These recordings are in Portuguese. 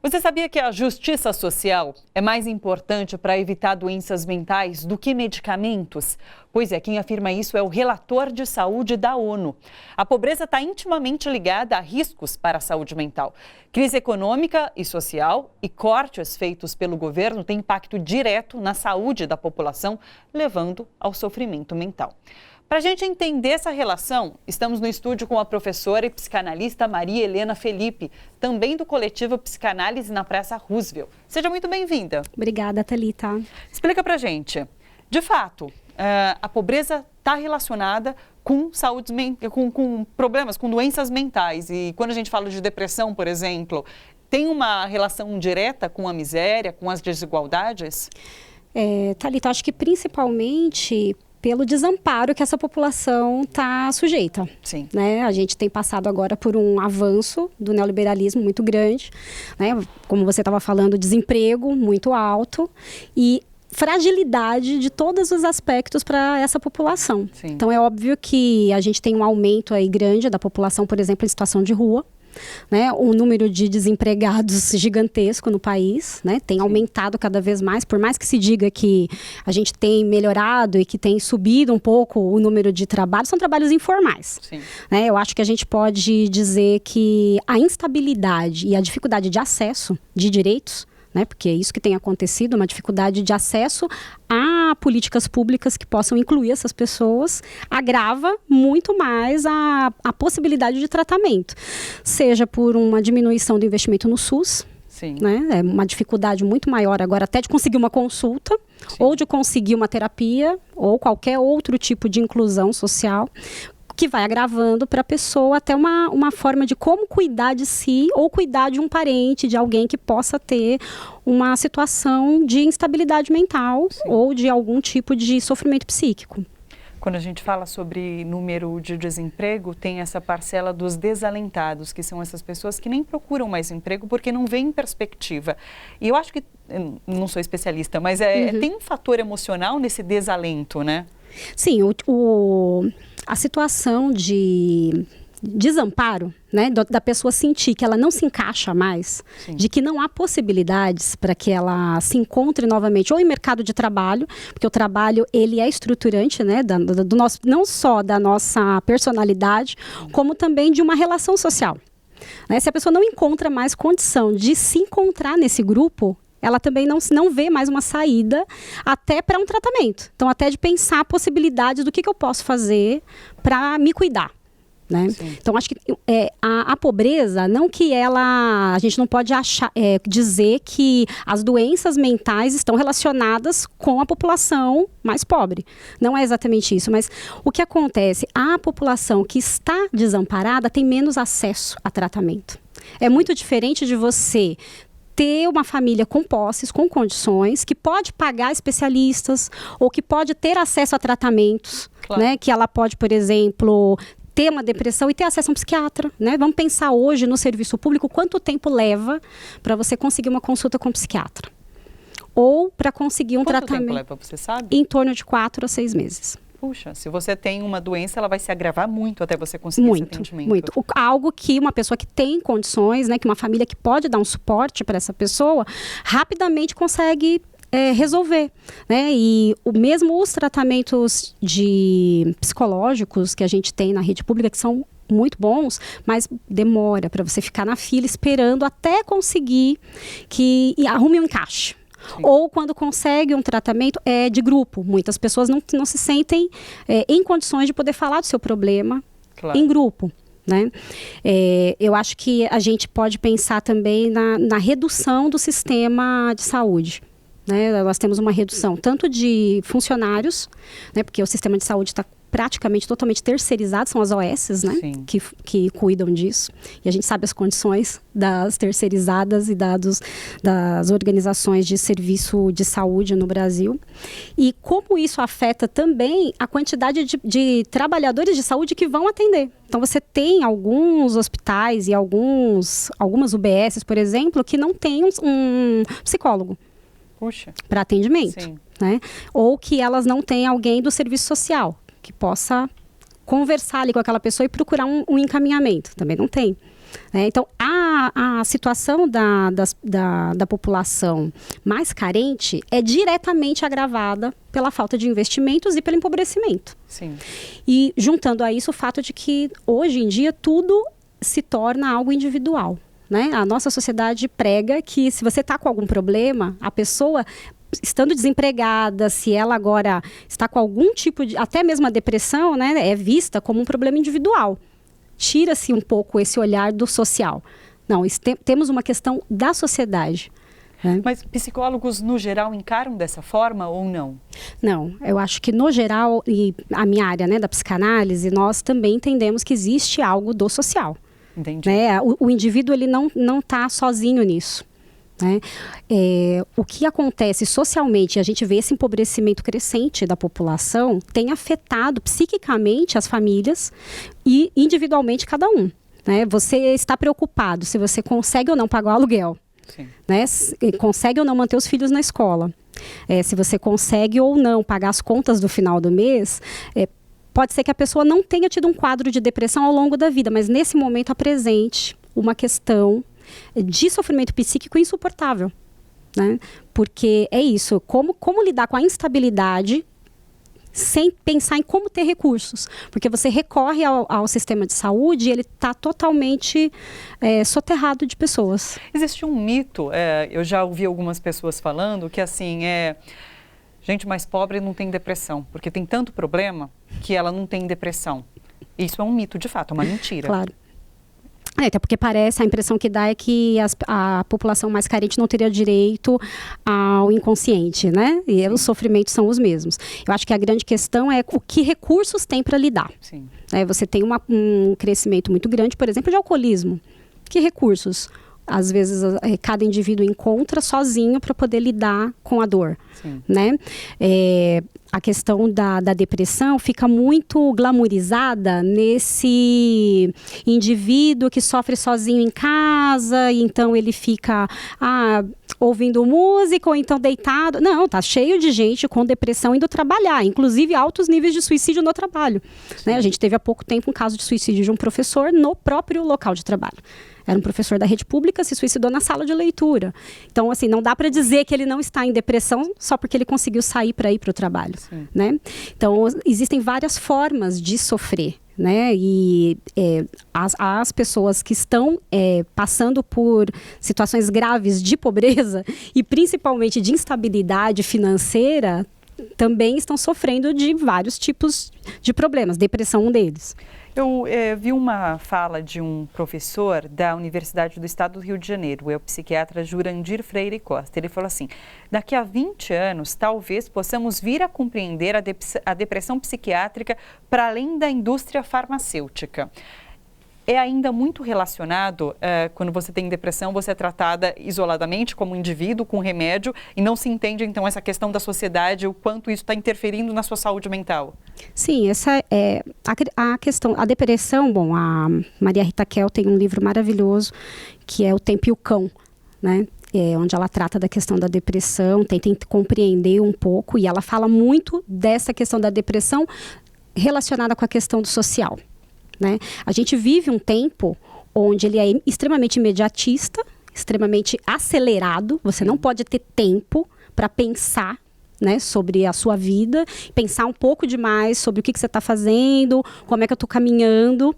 Você sabia que a justiça social é mais importante para evitar doenças mentais do que medicamentos? Pois é, quem afirma isso é o relator de saúde da ONU. A pobreza está intimamente ligada a riscos para a saúde mental. Crise econômica e social e cortes feitos pelo governo têm impacto direto na saúde da população, levando ao sofrimento mental. Para a gente entender essa relação, estamos no estúdio com a professora e psicanalista Maria Helena Felipe, também do coletivo Psicanálise na Praça Roosevelt. Seja muito bem-vinda. Obrigada, Thalita. Explica para a gente. De fato, a pobreza está relacionada com com problemas, com doenças mentais. E quando a gente fala de depressão, por exemplo, tem uma relação direta com a miséria, com as desigualdades? Thalita, acho que principalmente pelo desamparo que essa população está sujeita. Sim. Né? A gente tem passado agora por um avanço do neoliberalismo muito grande, né? Como você estava falando, desemprego muito alto e fragilidade de todos os aspectos para essa população. Sim. Então é óbvio que a gente tem um aumento aí grande da população, por exemplo, em situação de rua. Né, um número de desempregados gigantesco no país, né, tem aumentado cada vez mais, por mais que se diga que a gente tem melhorado e que tem subido um pouco o número de trabalhos, são trabalhos informais. Né, eu acho que a gente pode dizer que a instabilidade e a dificuldade de acesso de direitos, né, porque é isso que tem acontecido, uma dificuldade de acesso a políticas públicas que possam incluir essas pessoas, agrava muito mais a possibilidade de tratamento, seja por uma diminuição do investimento no SUS, né, é uma dificuldade muito maior agora até de conseguir uma consulta, ou de conseguir uma terapia, ou qualquer outro tipo de inclusão social, que vai agravando para a pessoa até uma forma de como cuidar de si ou cuidar de um parente, de alguém que possa ter uma situação de instabilidade mental ou de algum tipo de sofrimento psíquico. Quando a gente fala sobre número de desemprego, tem essa parcela dos desalentados, que são essas pessoas que nem procuram mais emprego porque não veem perspectiva. E eu acho que, não sou especialista, mas tem um fator emocional nesse desalento, né? Sim, a situação de desamparo, né, da pessoa sentir que ela não se encaixa mais, de que não há possibilidades para que ela se encontre novamente ou em mercado de trabalho, porque o trabalho ele é estruturante, né, do nosso, não só da nossa personalidade, como também de uma relação social. Né? Se a pessoa não encontra mais condição de se encontrar nesse grupo, ela também não vê mais uma saída até para um tratamento. Então, até de pensar possibilidades do que eu posso fazer para me cuidar. Né? Então, acho que a pobreza, não que a gente não pode dizer que as doenças mentais estão relacionadas com a população mais pobre. Não é exatamente isso, mas o que acontece? A população que está desamparada tem menos acesso a tratamento. É muito diferente de você ter uma família com posses, com condições, que pode pagar especialistas ou que pode ter acesso a tratamentos, né? Que ela pode, por exemplo, ter uma depressão e ter acesso a um psiquiatra, né? Vamos pensar hoje no serviço público, quanto tempo leva para você conseguir uma consulta com um psiquiatra? Ou para conseguir um tratamento? Quanto tempo leva, você sabe? Em torno de 4 a 6 meses. Puxa, se você tem uma doença, ela vai se agravar muito até você conseguir esse atendimento. Muito. Algo que uma pessoa que tem condições, né, que uma família que pode dar um suporte para essa pessoa, rapidamente consegue resolver, né? E mesmo os tratamentos psicológicos que a gente tem na rede pública, que são muito bons, mas demora para você ficar na fila esperando até conseguir que arrume um encaixe. Ou quando consegue um tratamento de grupo. Muitas pessoas não se sentem em condições de poder falar do seu problema em grupo. Né? Eu acho que a gente pode pensar também na redução do sistema de saúde. Né? Nós temos uma redução tanto de funcionários, né? Porque o sistema de saúde está praticamente totalmente terceirizados, são as OSs, né, que cuidam disso. E a gente sabe as condições das terceirizadas e das organizações de serviço de saúde no Brasil. E como isso afeta também a quantidade de trabalhadores de saúde que vão atender. Então, você tem alguns hospitais e algumas UBSs, por exemplo, que não tem um psicólogo para atendimento. Né? Ou que elas não têm alguém do serviço social que possa conversar ali com aquela pessoa e procurar um encaminhamento. Também não tem. Então, a situação da população mais carente é diretamente agravada pela falta de investimentos e pelo empobrecimento. Sim. E juntando a isso o fato de que hoje em dia tudo se torna algo individual. A nossa sociedade prega que se você está com algum problema, a pessoa, estando desempregada, se ela agora está com algum tipo de, até mesmo a depressão, é vista como um problema individual. Tira-se um pouco esse olhar do social. Não, temos uma questão da sociedade. Mas psicólogos, no geral, encaram dessa forma ou não? Não, eu acho que, no geral, e a minha área, da psicanálise, nós também entendemos que existe algo do social. Entendi. O indivíduo ele não está sozinho nisso. O que acontece socialmente, a gente vê esse empobrecimento crescente da população, tem afetado psiquicamente as famílias e individualmente cada um. Você está preocupado se você consegue ou não pagar o aluguel. Sim. Consegue ou não manter os filhos na escola. Se você consegue ou não pagar as contas do final do mês, pode ser que a pessoa não tenha tido um quadro de depressão ao longo da vida, mas nesse momento apresente uma questão de sofrimento psíquico insuportável. Porque é isso, como lidar com a instabilidade sem pensar em como ter recursos. Porque você recorre ao sistema de saúde e ele está totalmente soterrado de pessoas. Existe um mito, eu já ouvi algumas pessoas falando que assim, gente mais pobre não tem depressão, porque tem tanto problema que ela não tem depressão. Isso é um mito, de fato, é uma mentira. Claro. Até porque a impressão que dá é que a população mais carente não teria direito ao inconsciente, E os sofrimentos são os mesmos. Eu acho que a grande questão é o que recursos tem para lidar. Sim. Você tem um crescimento muito grande, por exemplo, de alcoolismo. Que recursos, às vezes, cada indivíduo encontra sozinho para poder lidar com a dor? Sim. A questão da depressão fica muito glamourizada nesse indivíduo que sofre sozinho em casa, e então ele fica ouvindo música ou então deitado. Não, tá cheio de gente com depressão indo trabalhar, inclusive altos níveis de suicídio no trabalho. A gente teve há pouco tempo um caso de suicídio de um professor no próprio local de trabalho. Era um professor da rede pública, se suicidou na sala de leitura. Então, assim, não dá para dizer que ele não está em depressão só porque ele conseguiu sair para ir para o trabalho. Então, existem várias formas de sofrer. E as pessoas que estão passando por situações graves de pobreza e principalmente de instabilidade financeira também estão sofrendo de vários tipos de problemas, depressão um deles. Eu vi uma fala de um professor da Universidade do Estado do Rio de Janeiro, o psiquiatra Jurandir Freire Costa. Ele falou assim: daqui a 20 anos, talvez possamos vir a compreender a depressão psiquiátrica para além da indústria farmacêutica. É ainda muito relacionado, quando você tem depressão, você é tratada isoladamente como indivíduo, com remédio, e não se entende, então, essa questão da sociedade, o quanto isso está interferindo na sua saúde mental. Sim, essa é a questão. A depressão, a Maria Rita Kell tem um livro maravilhoso, que é O Tempo e o Cão, onde ela trata da questão da depressão, tenta compreender um pouco, e ela fala muito dessa questão da depressão relacionada com a questão do social. A gente vive um tempo onde ele é extremamente imediatista, extremamente acelerado. Você não pode ter tempo para pensar sobre a sua vida, pensar um pouco demais sobre o que você está fazendo, como é que eu estou caminhando.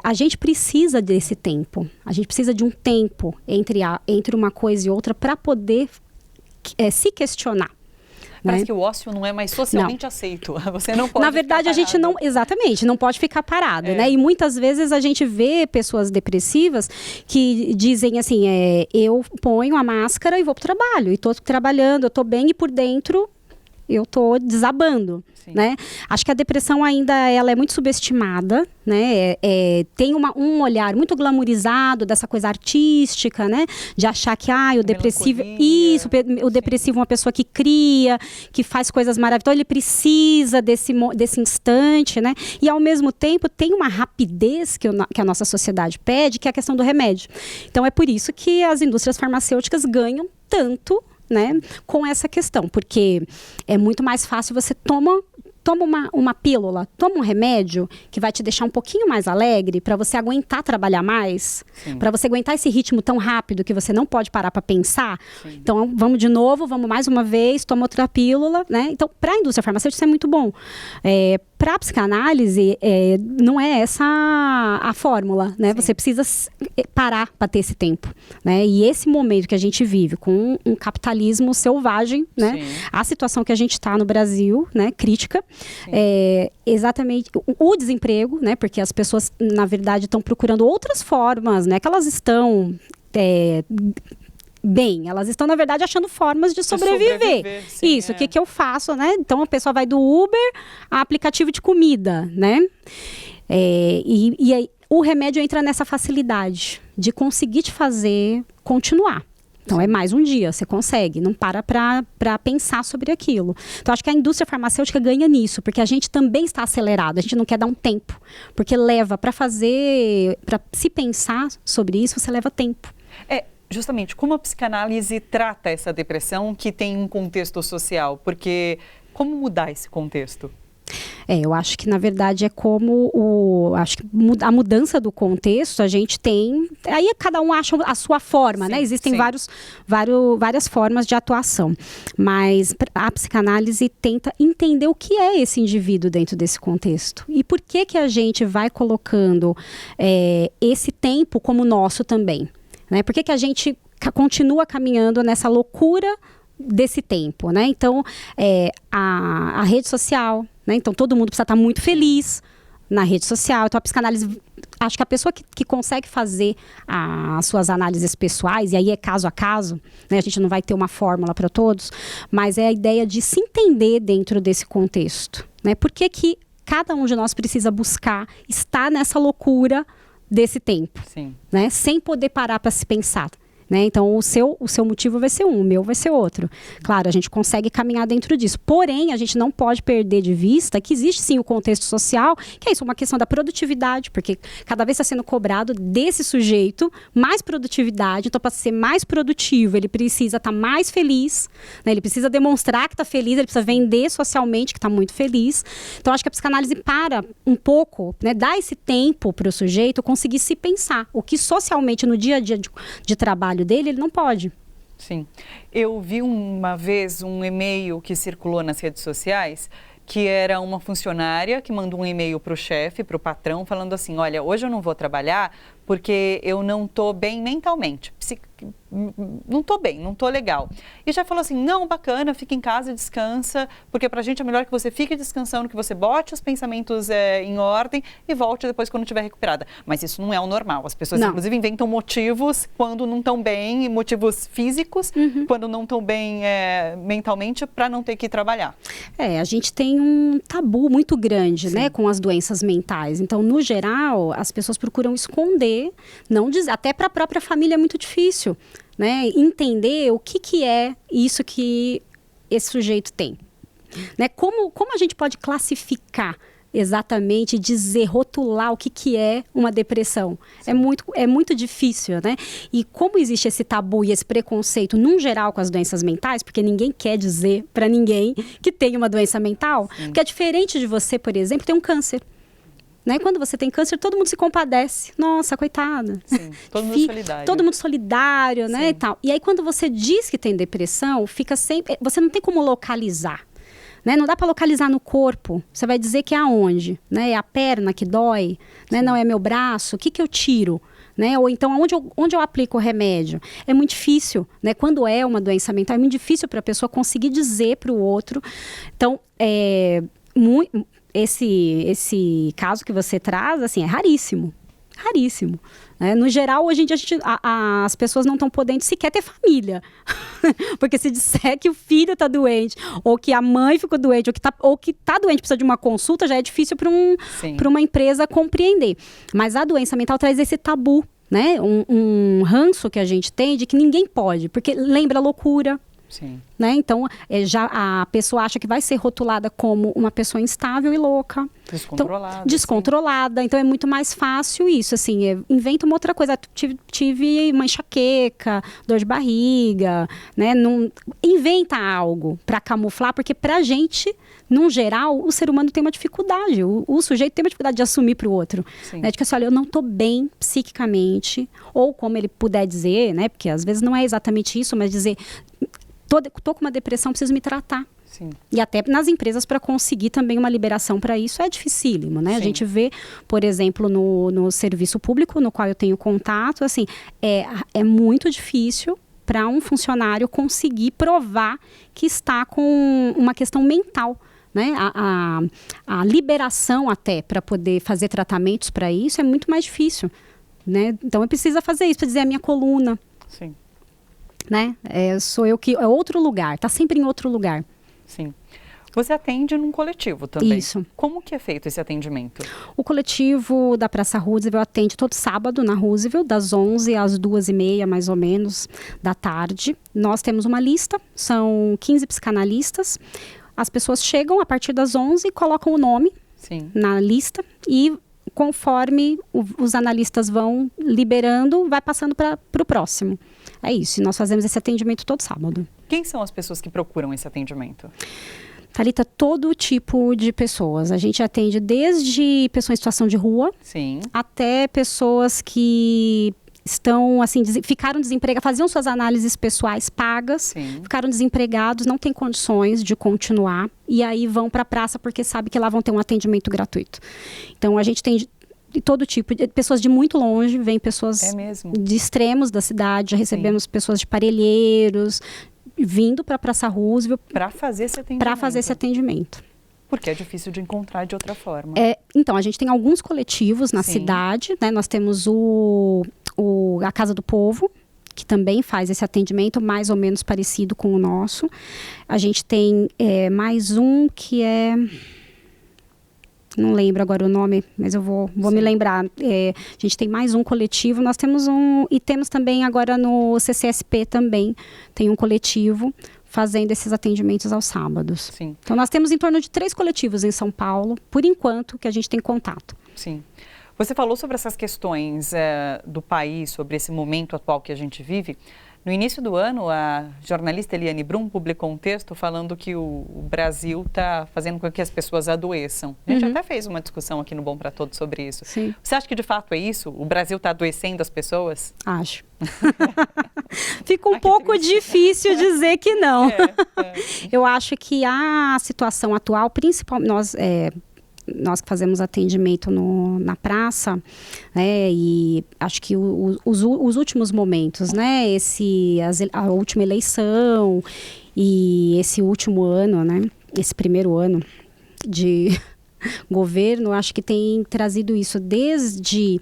A gente precisa desse tempo. A gente precisa de um tempo entre uma coisa e outra para poder se questionar. Parece que o ócio não é mais socialmente aceito. Você não pode. Na verdade, a gente não. Exatamente, não pode ficar parado, E muitas vezes a gente vê pessoas depressivas que dizem assim: eu ponho a máscara e vou pro trabalho, e estou trabalhando, eu estou bem, e por dentro eu estou desabando. Acho que a depressão ainda ela é muito subestimada, tem um olhar muito glamourizado dessa coisa artística, de achar que o depressivo, o depressivo é uma pessoa que cria, que faz coisas maravilhosas, então ele precisa desse instante, e ao mesmo tempo tem uma rapidez que a nossa sociedade pede, que é a questão do remédio. Então é por isso que as indústrias farmacêuticas ganham tanto com essa questão, porque é muito mais fácil você toma uma pílula, toma um remédio que vai te deixar um pouquinho mais alegre para você aguentar trabalhar mais, para você aguentar esse ritmo tão rápido que você não pode parar para pensar. Sim. Então, vamos de novo, vamos mais uma vez, toma outra pílula, né? Então, para a indústria farmacêutica isso é muito bom. Para a psicanálise, não é essa a fórmula, né? Sim. Você precisa parar para ter esse tempo, né? E esse momento que a gente vive com um capitalismo selvagem, né? Sim. A situação que a gente está no Brasil, né? Crítica, exatamente o desemprego, né? Porque as pessoas, na verdade, estão procurando outras formas, né? Que elas estão bem, elas estão, na verdade, achando formas de sobreviver. Sim, isso, o que eu faço, né? Então, a pessoa vai do Uber a aplicativo de comida, né? E aí, o remédio entra nessa facilidade de conseguir te fazer continuar. Então, é mais um dia, você consegue, não para pensar sobre aquilo. Então, acho que a indústria farmacêutica ganha nisso, porque a gente também está acelerado, a gente não quer dar um tempo, porque leva para se pensar sobre isso, você leva tempo. Justamente, como a psicanálise trata essa depressão que tem um contexto social? Porque como mudar esse contexto? Eu acho que, na verdade, é como acho que a mudança do contexto, a gente tem... Aí cada um acha a sua forma, sim, né? Existem várias formas de atuação. Mas a psicanálise tenta entender o que é esse indivíduo dentro desse contexto. E por que a gente vai colocando esse tempo como nosso também, né? Por que a gente continua caminhando nessa loucura desse tempo, né? Então, a rede social, né? Então, todo mundo precisa estar muito feliz na rede social. Então, a psicanálise, acho que a pessoa que consegue fazer as suas análises pessoais, e aí é caso a caso, né? A gente não vai ter uma fórmula para todos, mas é a ideia de se entender dentro desse contexto, né? Por que cada um de nós precisa buscar estar nessa loucura desse tempo, sim, né? Sem poder parar para se pensar. Né? Então, o seu motivo vai ser o meu vai ser outro. Claro, a gente consegue caminhar dentro disso. Porém, a gente não pode perder de vista que existe sim o contexto social, que é isso, uma questão da produtividade, porque cada vez está sendo cobrado desse sujeito mais produtividade. Então, para ser mais produtivo, ele precisa estar mais feliz, né? Ele precisa demonstrar que está feliz, ele precisa vender socialmente que está muito feliz. Então, acho que a psicanálise para um pouco, né? Dá esse tempo para o sujeito conseguir se pensar. O que socialmente, no dia a dia de trabalho dele, ele não pode. Sim. Eu vi uma vez um e-mail que circulou nas redes sociais, que era uma funcionária que mandou um e-mail para o chefe, para o patrão, falando assim, olha, hoje eu não vou trabalhar porque eu não estou bem mentalmente. Não estou bem, não estou legal. E já falou assim, não, bacana, fica em casa, descansa, porque pra gente é melhor que você fique descansando, que você bote os pensamentos em ordem e volte depois quando estiver recuperada. Mas isso não é o normal. As pessoas, inclusive, inventam motivos quando não estão bem, motivos físicos, quando não estão bem mentalmente, para não ter que trabalhar. A gente tem um tabu muito grande, né, com as doenças mentais. Então, no geral, as pessoas procuram esconder, não dizer, até para a própria família é muito difícil, né, entender o que é isso que esse sujeito tem, né? Como a gente pode classificar exatamente, dizer, rotular o que é uma depressão? É muito difícil, né? E como existe esse tabu e esse preconceito, num geral, com as doenças mentais, porque ninguém quer dizer para ninguém que tem uma doença mental, porque é diferente de você, por exemplo, ter um câncer. Né? Quando você tem câncer, todo mundo se compadece. Nossa, coitada. Sim, todo mundo solidário. Todo mundo solidário, né? E tal. E aí, quando você diz que tem depressão, fica sempre... Você não tem como localizar. Né? Não dá para localizar no corpo. Você vai dizer que é aonde? Né? É a perna que dói? Né? Não é meu braço? O que eu tiro? Né? Ou então, onde eu aplico o remédio? É muito difícil. Né? Quando é uma doença mental, é muito difícil para a pessoa conseguir dizer para o outro. Então, esse caso que você traz, assim, é raríssimo. Raríssimo. Né? No geral, hoje em dia, as pessoas não estão podendo sequer ter família. Porque se disser que o filho está doente, ou que a mãe ficou doente, ou que tá doente, precisa de uma consulta, já é difícil para uma empresa compreender. Mas a doença mental traz esse tabu, né? Um ranço que a gente tem de que ninguém pode. Porque lembra loucura. Sim. Né? Então, já a pessoa acha que vai ser rotulada como uma pessoa instável e louca. Descontrolada. Então, descontrolada. Então, é muito mais fácil isso. Assim, inventa uma outra coisa. Tive uma enxaqueca, dor de barriga. Né? Não, inventa algo para camuflar, porque pra gente, num geral, o ser humano tem uma dificuldade. O sujeito tem uma dificuldade de assumir para o outro. Né? De que assim, olha, eu não estou bem psiquicamente. Ou como ele puder dizer, né? Porque às vezes não é exatamente isso, mas dizer... Tô com uma depressão, preciso me tratar. Sim. E até nas empresas, para conseguir também uma liberação para isso, é dificílimo, né? Sim. A gente vê, por exemplo, no serviço público, no qual eu tenho contato, assim, é muito difícil para um funcionário conseguir provar que está com uma questão mental. Né? A liberação até para poder fazer tratamentos para isso é muito mais difícil. Né? Então, eu preciso fazer isso, para dizer a minha coluna. Sim. Né? Sou eu que... É outro lugar, está sempre em outro lugar. Sim. Você atende num coletivo também. Isso. Como que é feito esse atendimento? O coletivo da Praça Roosevelt atende todo sábado na Roosevelt, das 11 às 2h30, mais ou menos, da tarde. Nós temos uma lista, são 15 psicanalistas. As pessoas chegam a partir das 11 e colocam o nome na lista e... Conforme os analistas vão liberando, vai passando para o próximo. É isso, e nós fazemos esse atendimento todo sábado. Quem são as pessoas que procuram esse atendimento? Thalita, todo tipo de pessoas. A gente atende desde pessoas em situação de rua, até pessoas que estão, assim, ficaram desempregados, faziam suas análises pessoais pagas, ficaram desempregados, não têm condições de continuar, e aí vão para a praça porque sabe que lá vão ter um atendimento gratuito. Então, a gente tem de todo tipo, de pessoas de muito longe, vem pessoas de extremos da cidade, já recebemos pessoas de Parelheiros, vindo para a Praça Roosevelt. Para fazer esse atendimento. Porque é difícil de encontrar de outra forma. Então, a gente tem alguns coletivos na cidade, né? Nós temos a Casa do Povo, que também faz esse atendimento mais ou menos parecido com o nosso. A gente tem mais um que é... Não lembro agora o nome, mas eu vou me lembrar. A gente tem mais um coletivo, nós temos e temos também agora no CCSP também, tem um coletivo fazendo esses atendimentos aos sábados. Sim. Então, nós temos em torno de 3 coletivos em São Paulo, por enquanto, que a gente tem contato. Sim. Você falou sobre essas questões do país, sobre esse momento atual que a gente vive. No início do ano, a jornalista Eliane Brum publicou um texto falando que o Brasil está fazendo com que as pessoas adoeçam. A gente até fez uma discussão aqui no Bom Pra Todos sobre isso. Sim. Você acha que de fato é isso? O Brasil está adoecendo as pessoas? Acho. Fica um pouco difícil dizer que não. Eu acho que a situação atual, principalmente nós que fazemos atendimento na praça, né, e acho que os últimos momentos, né, a última eleição e esse último ano, né, esse primeiro ano de governo, acho que tem trazido isso desde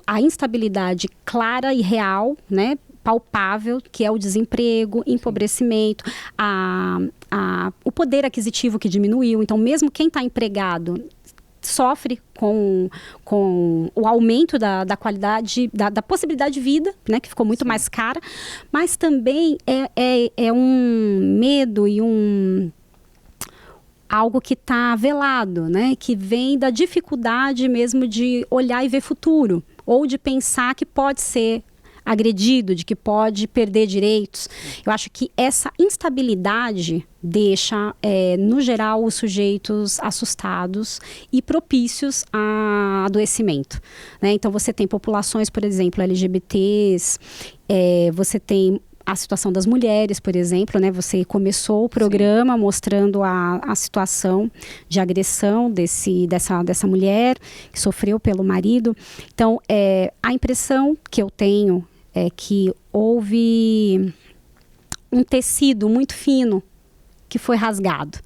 a instabilidade clara e real, né, palpável, que é o desemprego, empobrecimento, o poder aquisitivo que diminuiu. Então, mesmo quem está empregado sofre com o aumento da qualidade, da possibilidade de vida, né, que ficou muito mais cara, mas também é um medo e algo que está velado, né, que vem da dificuldade mesmo de olhar e ver futuro, ou de pensar que pode ser agredido, de que pode perder direitos. Eu acho que essa instabilidade deixa, no geral, os sujeitos assustados e propícios a adoecimento. Né? Então, você tem populações, por exemplo, LGBTs, você tem a situação das mulheres, por exemplo, né? Você começou o programa mostrando a situação de agressão dessa mulher que sofreu pelo marido. Então, a impressão que eu tenho é que houve um tecido muito fino que foi rasgado,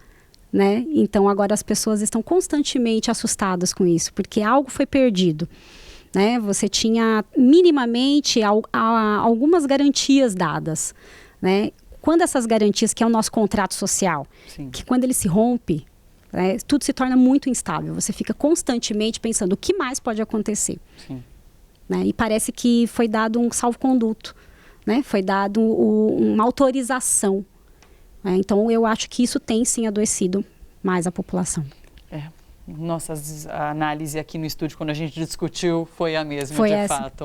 né? Então, agora as pessoas estão constantemente assustadas com isso, porque algo foi perdido. Né? Você tinha minimamente algumas garantias dadas, né? Quando essas garantias, que é o nosso contrato social, que quando ele se rompe, né, tudo se torna muito instável. Você fica constantemente pensando o que mais pode acontecer. Né? E parece que foi dado um salvo-conduto, né? Foi dado uma autorização Então, eu acho que isso tem sim adoecido mais a população. Nossa análise aqui no estúdio, quando a gente discutiu, foi a mesma, de fato.